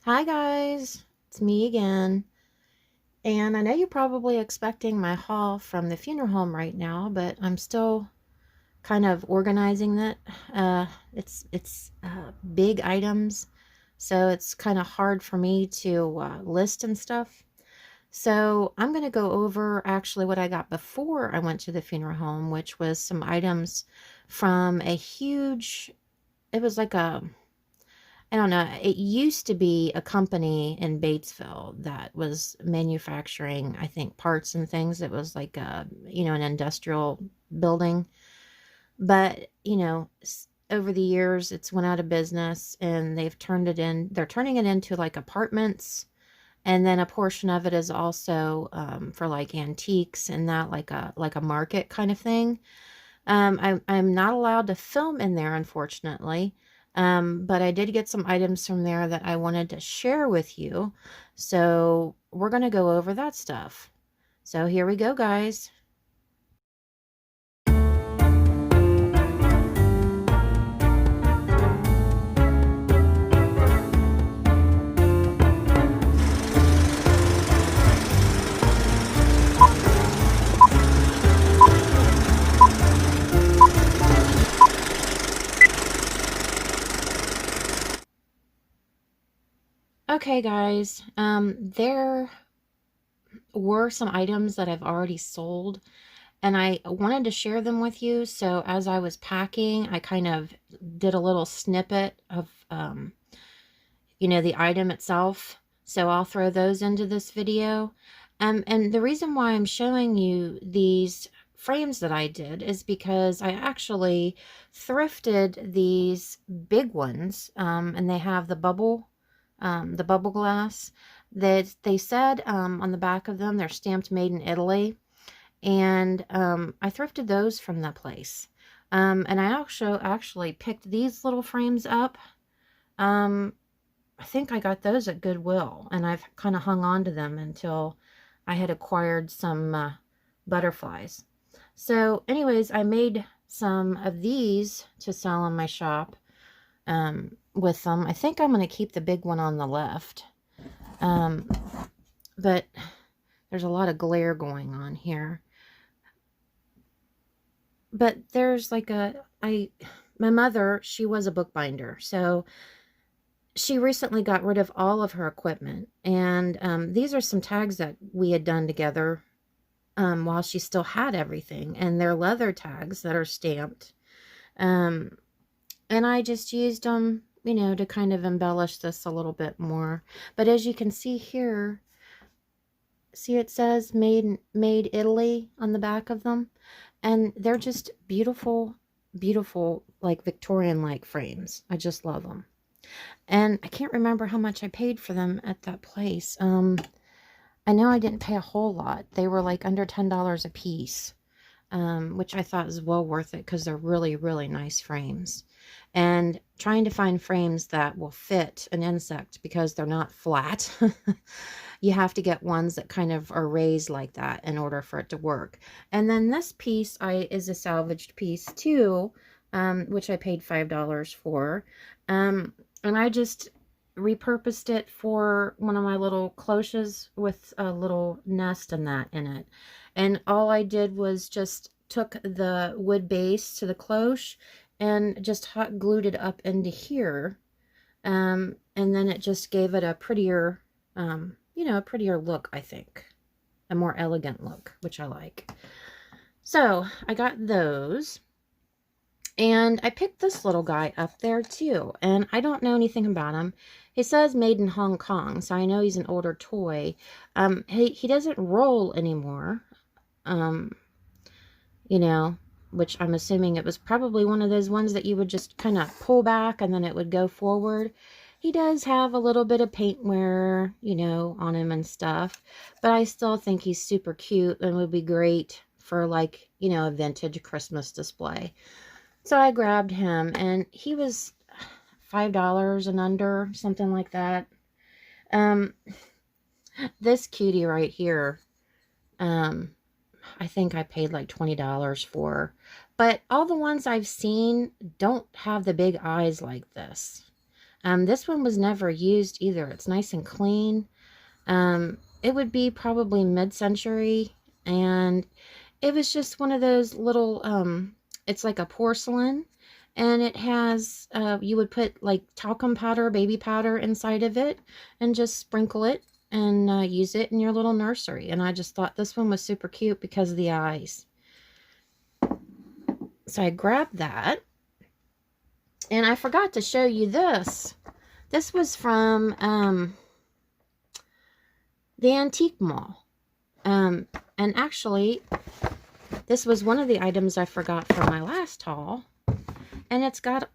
Hi guys, it's me again. And I know you're probably expecting my haul from the funeral home right now, but I'm still kind of organizing it. It's big items, so it's kind of hard for me to list and stuff. So I'm going to go over actually what I got before I went to the funeral home, which was some items from a huge, it was like a I don't know. It used to be a company in Batesville that was manufacturing, I think, parts and things. It was like an industrial building. But, over the years, it's went out of business and they're turning it into like apartments. And then a portion of it is also for like antiques and that like a market kind of thing. I'm not allowed to film in there, unfortunately. But I did get some items from there that I wanted to share with you. So we're going to go over that stuff. So here we go, guys. Okay, guys. There were some items that I've already sold, and I wanted to share them with you. So as I was packing, I kind of did a little snippet of, the item itself. So I'll throw those into this video. And the reason why I'm showing you these frames that I did is because I actually thrifted these big ones, and they have the bubble glass that they said on the back of them, they're stamped made in Italy. And I thrifted those from the place. And I also actually picked these little frames up. Um, I think I got those at Goodwill, and I've kind of hung on to them until I had acquired some butterflies. So anyways, I made some of these to sell in my shop with them. I think I'm going to keep the big one on the left. Um, but there's a lot of glare going on here. But there's like my mother, she was a bookbinder. So she recently got rid of all of her equipment. And these are some tags that we had done together while she still had everything. And they're leather tags that are stamped. And I just used them, to kind of embellish this a little bit more. But as you can see here, see it says made Italy on the back of them. And they're just beautiful, beautiful, like Victorian-like frames. I just love them. And I can't remember how much I paid for them at that place. I know I didn't pay a whole lot. They were like under $10 a piece, which I thought was well worth it because they're really, really nice frames. And trying to find frames that will fit an insect because they're not flat. You have to get ones that kind of are raised like that in order for it to work. And then this piece is a salvaged piece too, which I paid $5 for. And I just repurposed it for one of my little cloches with a little nest and that in it. And all I did was just took the wood base to the cloche and just hot glued it up into here. And then it just gave it a prettier, a prettier look, I think. A more elegant look, which I like. So I got those. And I picked this little guy up there too. And I don't know anything about him. He says made in Hong Kong, so I know he's an older toy. He doesn't roll anymore. Um, you know, which I'm assuming it was probably one of those ones that you would just kind of pull back and then it would go forward. He does have a little bit of paint wear, on him and stuff, but I still think he's super cute and would be great for like, a vintage Christmas display. So I grabbed him and he was $5 and under, something like that. Um, this cutie right here, I think I paid like $20 for. But all the ones I've seen don't have the big eyes like this. This one was never used either. It's nice and clean. It would be probably mid-century, and it was just one of those little, it's like a porcelain, and it has, you would put like talcum powder, baby powder inside of it, and just sprinkle it and use it in your little nursery. And I just thought this one was super cute because of the eyes. So I grabbed that, and I forgot to show you this. This was from the antique mall. And actually, this was one of the items I forgot from my last haul. And it's got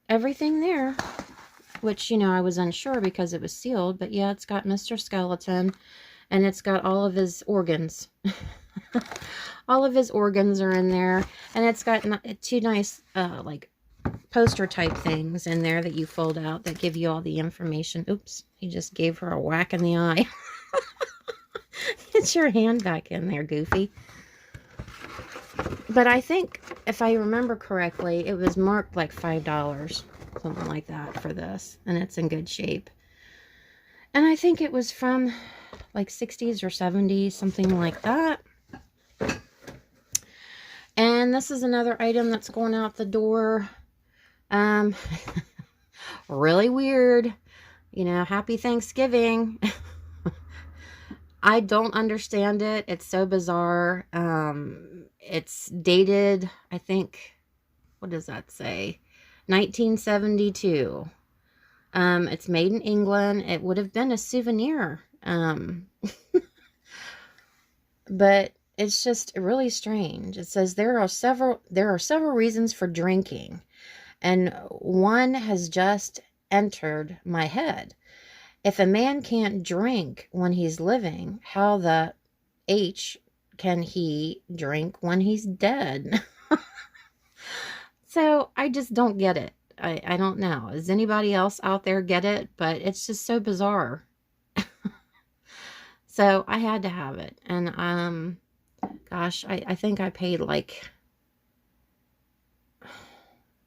everything there, which, you know, I was unsure because it was sealed. But yeah, it's got Mr. Skeleton, and it's got all of his organs. All of his organs are in there. And it's got two nice, like, poster type things in there that you fold out that give you all the information. Oops, he just gave her a whack in the eye. Get your hand back in there, Goofy. But I think, if I remember correctly, it was marked like $5, something like that, for this. And it's in good shape. And I think it was from like 60s or 70s, something like that. And this is another item that's going out the door. Really weird. You know, happy Thanksgiving. I don't understand it. It's so bizarre. It's dated, I think, what does that say? 1972. It's made in England. It would have been a souvenir. But it's just really strange. It says there are several reasons for drinking, and one has just entered my head. If a man can't drink when he's living, how the H can he drink when he's dead? So I just don't get it. I don't know. Does anybody else out there get it? But it's just so bizarre. So I had to have it. And gosh, I think I paid like,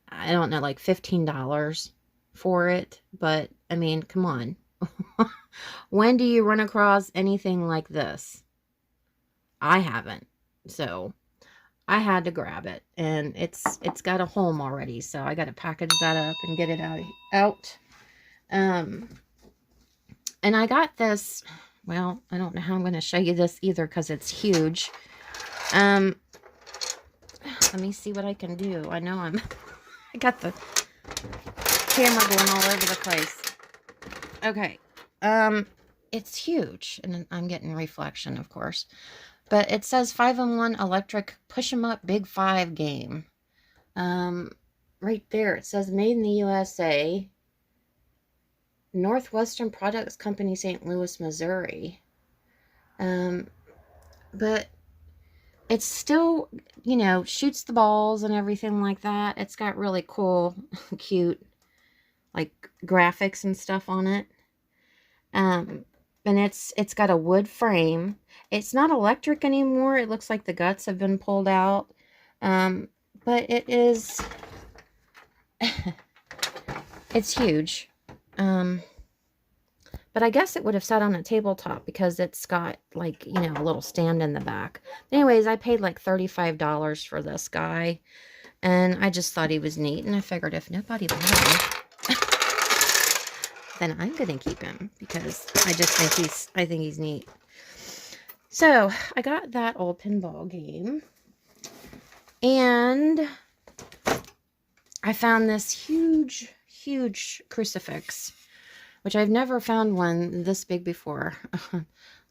I don't know, like $15 for it. But I mean, come on. When do you run across anything like this? I haven't. So I had to grab it, and it's got a home already, so I got to package that up and get it out. And I got this, well, I don't know how I'm going to show you this either because it's huge. Let me see what I can do. I know I got the camera going all over the place. Okay. It's huge, and I'm getting reflection, of course. But it says 5-in-1 electric push 'em up Big 5 game. Right there, it says made in the USA. Northwestern Products Company, St. Louis, Missouri. But it's still, you know, shoots the balls and everything like that. It's got really cool, cute, like, graphics and stuff on it. And it's got a wood frame. It's not electric anymore. It looks like the guts have been pulled out. But it is, it's huge. But I guess it would have sat on a tabletop because it's got, like, you know, a little stand in the back. Anyways, I paid like $35 for this guy. And I just thought he was neat. And I figured if nobody bought him, then I'm going to keep him because I just think he's neat. So I got that old pinball game, and I found this huge, huge crucifix, which I've never found one this big before.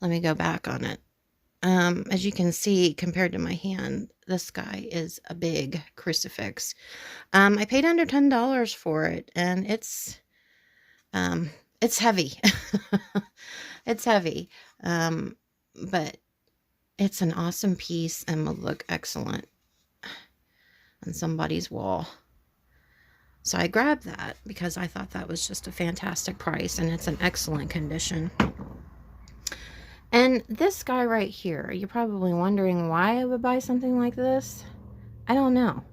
Let me go back on it. As you can see, compared to my hand, this guy is a big crucifix. I paid under $10 for it, and it's heavy. It's heavy. But it's an awesome piece and will look excellent on somebody's wall. So I grabbed that because I thought that was just a fantastic price, and it's in excellent condition. And this guy right here, you're probably wondering why I would buy something like this. I don't know.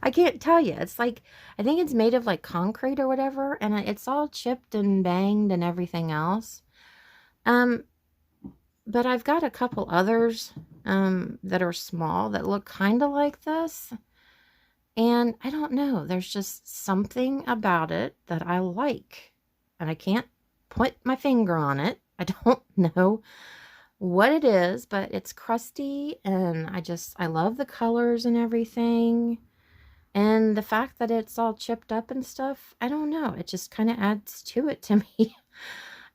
I can't tell you. It's like, I think it's made of like concrete or whatever, and it's all chipped and banged and everything else. Um, but I've got a couple others that are small that look kind of like this. And I don't know, there's just something about it that I like. And I can't put my finger on it. I don't know what it is, but it's crusty and I love the colors and everything. And the fact that it's all chipped up and stuff, I don't know. It just kind of adds to it to me.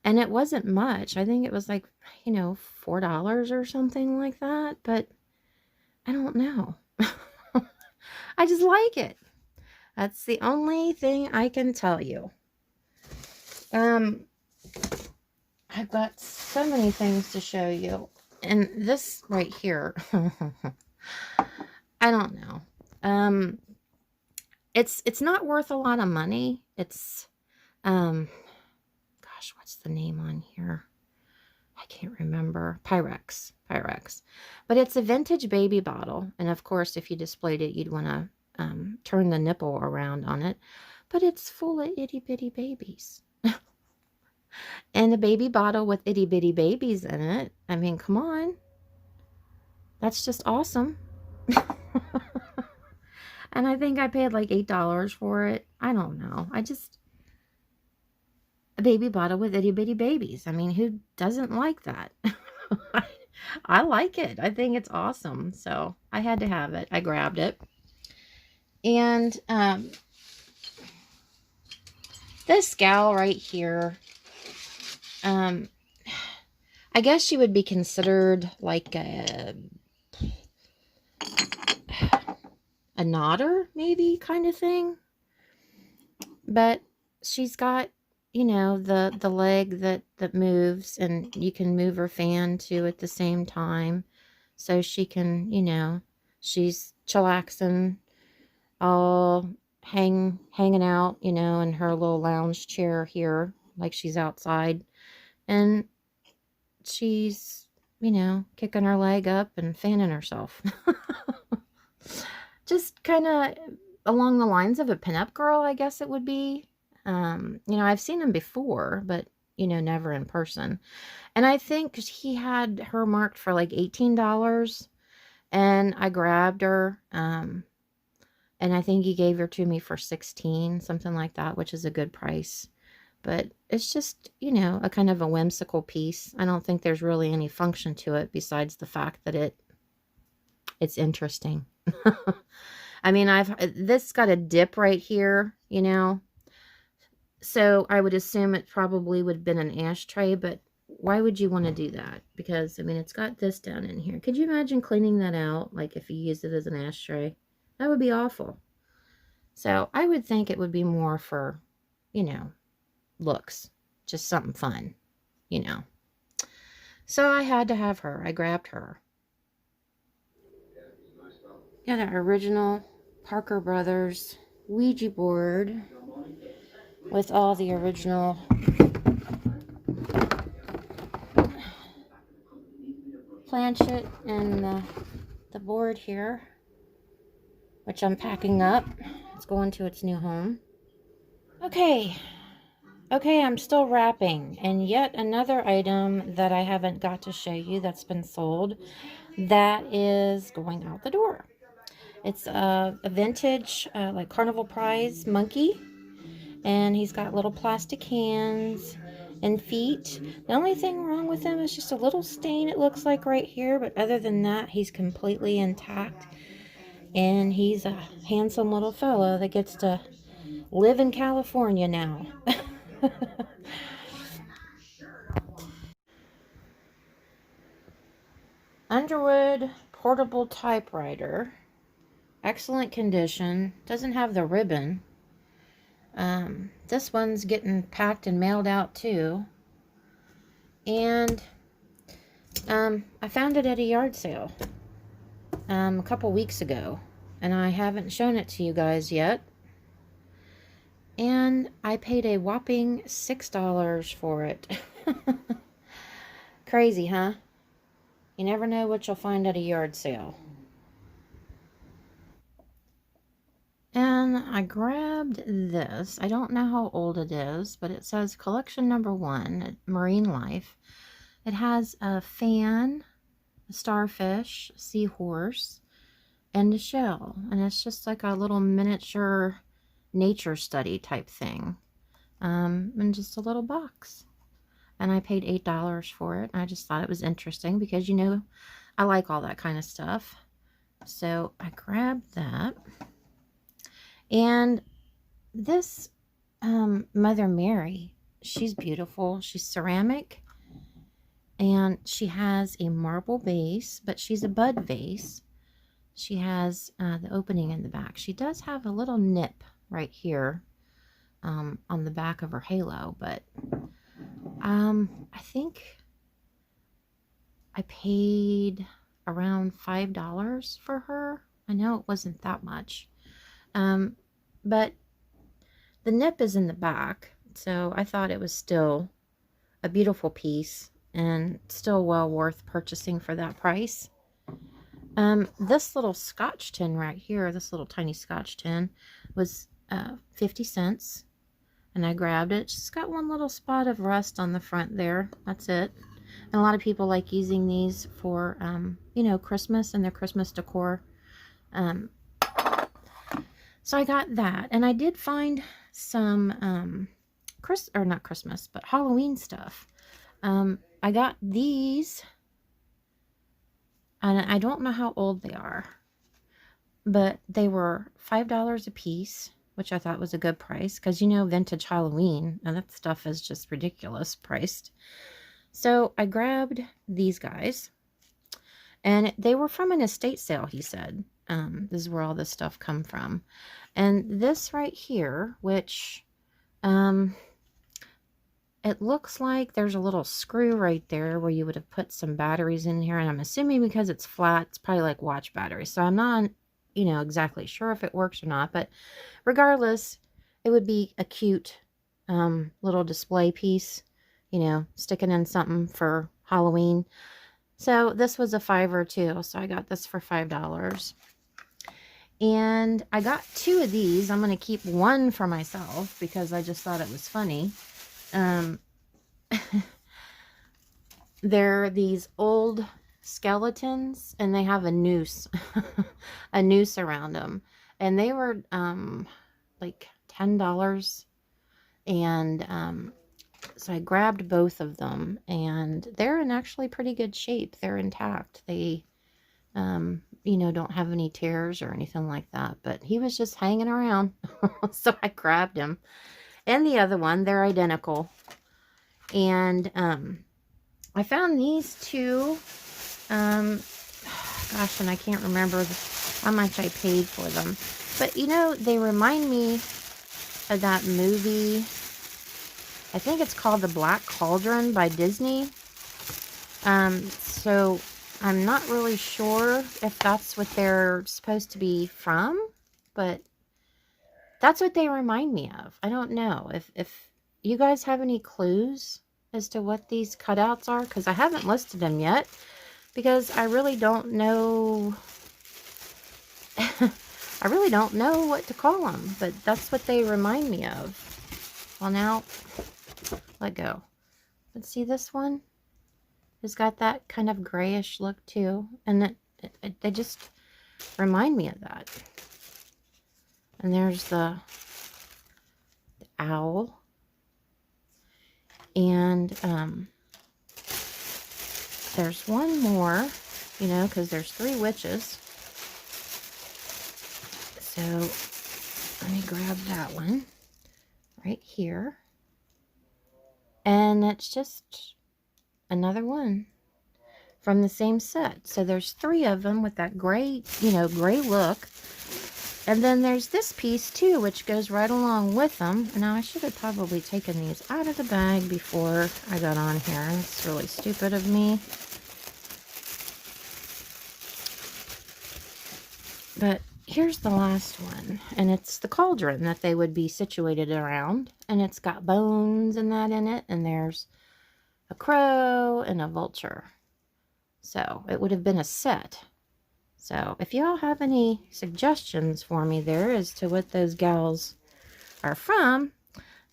And it wasn't much. I think it was like, $4 or something like that. But I don't know. I just like it. That's the only thing I can tell you. I've got so many things to show you. And this right here, I don't know. It's not worth a lot of money. It's gosh, what's the name on here? I can't remember. Pyrex. But it's a vintage baby bottle. And of course, if you displayed it, you'd want to turn the nipple around on it. But it's full of itty bitty babies. And a baby bottle with itty bitty babies in it. I mean, come on. That's just awesome. And I think I paid like $8 for it. I don't know. A baby bottle with itty bitty babies. I mean, who doesn't like that? I like it. I think it's awesome. So I had to have it. I grabbed it. And this gal right here, I guess she would be considered like a nodder, maybe, kind of thing. But she's got, the leg that moves, and you can move her fan too at the same time. So she can, she's chillaxing, all hanging out, in her little lounge chair here, like she's outside. And she's, kicking her leg up and fanning herself. Just kind of along the lines of a pinup girl, I guess it would be. I've seen him before, but, never in person. And I think he had her marked for like $18. And I grabbed her. And I think he gave her to me for $16, something like that, which is a good price. But it's just, a kind of a whimsical piece. I don't think there's really any function to it besides the fact that it's interesting. I mean, this got a dip right here, so I would assume it probably would have been an ashtray, but why would you want to do that? Because, I mean, it's got this down in here. Could you imagine cleaning that out, like if you used it as an ashtray? That would be awful. So I would think it would be more for, looks. Just something fun, So I had to have her. I grabbed her. Got an original Parker Brothers Ouija board with all the original planchet and the board here, which I'm packing up. It's going to its new home. Okay, I'm still wrapping, and yet another item that I haven't got to show you that's been sold that is going out the door. It's a vintage, like Carnival Prize monkey, and he's got little plastic hands and feet. The only thing wrong with him is just a little stain, it looks like, right here, but other than that, he's completely intact. And he's a handsome little fellow that gets to live in California now. Underwood portable typewriter. Excellent condition. Doesn't have the ribbon. This one's getting packed and mailed out too. And I found it at a yard sale a couple weeks ago, and I haven't shown it to you guys yet. And I paid a whopping $6 for it. Crazy, huh? You never know what you'll find at a yard sale. then I grabbed this. I don't know how old it is, but it says collection number 1, Marine Life. It has a fan, a starfish, a seahorse, and a shell. And it's just like a little miniature nature study type thing. In just a little box. And I paid $8 for it. I just thought it was interesting because, you know, I like all that kind of stuff. So I grabbed that. And this Mother Mary, she's beautiful. She's ceramic. And she has a marble base, but she's a bud vase. She has the opening in the back. She does have a little nip right here on the back of her halo, but I think I paid around $5 for her. I know it wasn't that much. But the nip is in the back, so I thought it was still a beautiful piece and still well worth purchasing for that price. This little scotch tin right here, this little tiny scotch tin, was 50 cents. And I grabbed it. It's just got one little spot of rust on the front there. That's it. And a lot of people like using these for, you know, Christmas and their Christmas decor. So I got that. And I did find some, not Christmas, but Halloween stuff. I got these. And I don't know how old they are. But they were $5 a piece, which I thought was a good price, because, you know, vintage Halloween, and that stuff is just ridiculous priced. So I grabbed these guys, and they were from an estate sale, he said. This is where all this stuff come from. And this right here, which it looks like there's a little screw right there where you would have put some batteries in here, and I'm assuming because it's flat, it's probably like watch batteries. So I'm not, you know, exactly sure if it works or not, but regardless, it would be a cute little display piece, you know, sticking in something for Halloween. So this was a $5 too, so I got this for $5. And I got 2 of these. I'm going to keep one for myself because I just thought it was funny. They're these old skeletons, and they have a noose a noose around them, and they were like $10. And so I grabbed both of them, and they're in actually pretty good shape. They're intact. They you know, don't have any tears or anything like that, but he was just hanging around. So I grabbed him. And the other one, they're identical. And I found these 2. Gosh, and I can't remember how much I paid for them. But, you know, they remind me of that movie. I think it's called The Black Cauldron by Disney. So I'm not really sure if that's what they're supposed to be from, but that's what they remind me of. I don't know if you guys have any clues as to what these cutouts are, because I haven't listed them yet, because I really don't know. I really don't know what to call them, but that's what they remind me of. Well, now, let go. Let's see, this one has got that kind of grayish look too, and they just remind me of that. And there's the owl. And there's one more, you know, because there's 3 witches. So let me grab that one right here. And it's just another one from the same set. So there's 3 of them with that gray, you know, gray look. And then there's this piece too, which goes right along with them. Now I should have probably taken these out of the bag before I got on here. It's really stupid of me. But here's the last one, and it's the cauldron that they would be situated around, and it's got bones and that in it, and there's a crow and a vulture. So it would have been a set. So if y'all have any suggestions for me there as to what those gals are from,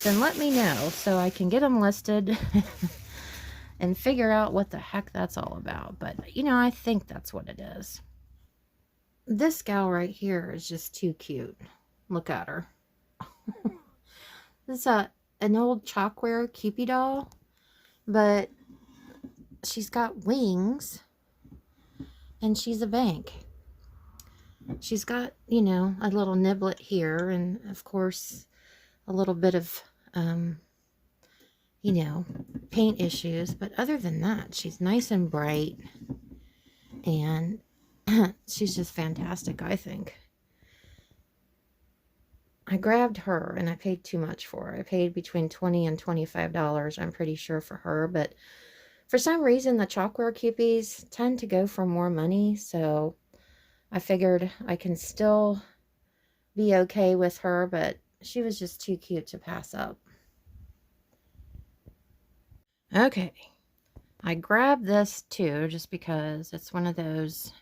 then let me know so I can get them listed and figure out what the heck that's all about. But, you know, I think that's what it is. This gal right here is just too cute. Look at her. This is an old Chalkware Cupid doll, but she's got wings and she's a bank. She's got, you know, a little niblet here and, of course, a little bit of, you know, paint issues. But other than that, she's nice and bright and she's just fantastic, I think. I grabbed her and I paid too much for her. I paid between $20 and $25, I'm pretty sure, for her. But for some reason, the Chalkware Cupies tend to go for more money. So I figured I can still be okay with her, but she was just too cute to pass up. Okay. I grabbed this too, just because it's one of those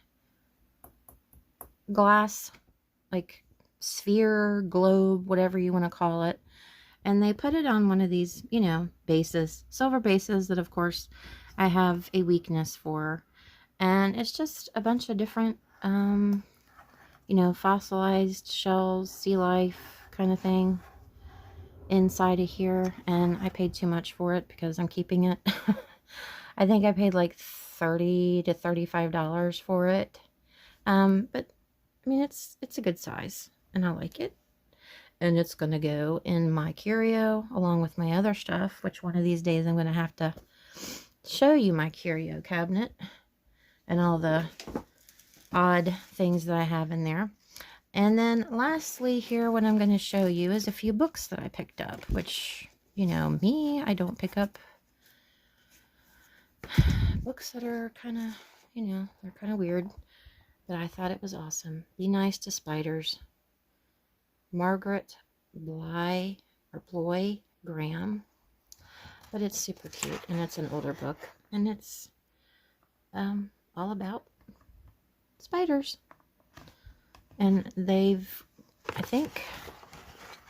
glass, like, sphere, globe, whatever you want to call it. And they put it on one of these, you know, bases, silver bases that, of course, I have a weakness for. And it's just a bunch of different, you know, fossilized shells, sea life kind of thing inside of here. And I paid too much for it because I'm keeping it. I think I paid like $30 to $35 for it. But I mean, it's a good size and I like it. And it's going to go in my curio along with my other stuff, which one of these days I'm going to have to show you my curio cabinet and all the odd things that I have in there. And then lastly here, what I'm going to show you is a few books that I picked up, which, you know, me, I don't pick up books that are kind of, you know, they're kind of weird. But I thought it was awesome. Be Nice to Spiders. Margaret Bly or Bloy Graham. But it's super cute. And it's an older book. And it's all about spiders. And they've, I think,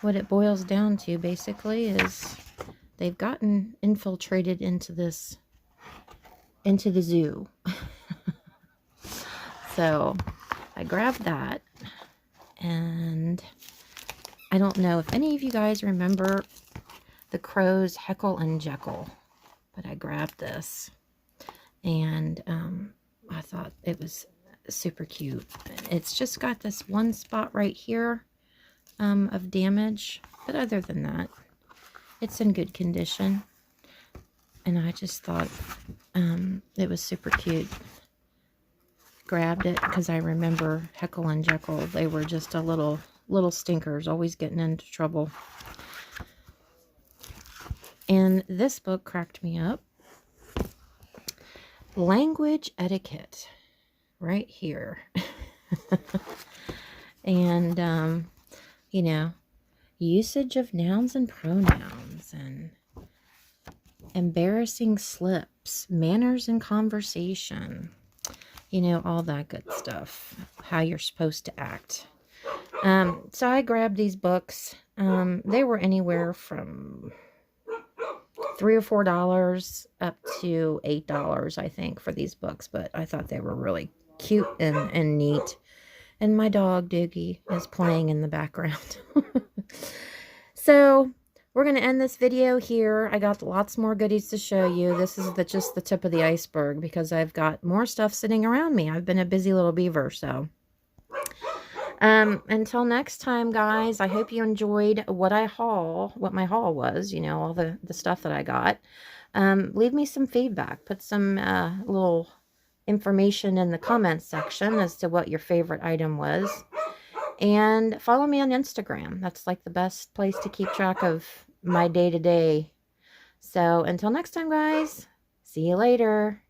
what it boils down to basically is they've gotten infiltrated into the zoo. So I grabbed that, and I don't know if any of you guys remember the Crows Heckle and Jekyll, but I grabbed this, and I thought it was super cute. It's just got this one spot right here of damage, but other than that, it's in good condition, and I just thought it was super cute. Grabbed it because I remember Heckle and Jekyll. They were just a little stinkers, always getting into trouble. And this book cracked me up. Language Etiquette, right here. And you know, usage of nouns and pronouns, and embarrassing slips, manners in conversation. You know, all that good stuff. How you're supposed to act. So I grabbed these books. They were anywhere from $3 or $4 up to $8, I think, for these books. But I thought they were really cute and neat. And my dog, Doogie, is playing in the background. So we're going to end this video here. I got lots more goodies to show you. This is just the tip of the iceberg because I've got more stuff sitting around me. I've been a busy little beaver, so. Until next time, guys, I hope you enjoyed what my haul was, you know, all the stuff that I got. Leave me some feedback. Put some little information in the comments section as to what your favorite item was. And follow me on Instagram. That's like the best place to keep track of my day-to-day. So until next time, guys, see you later.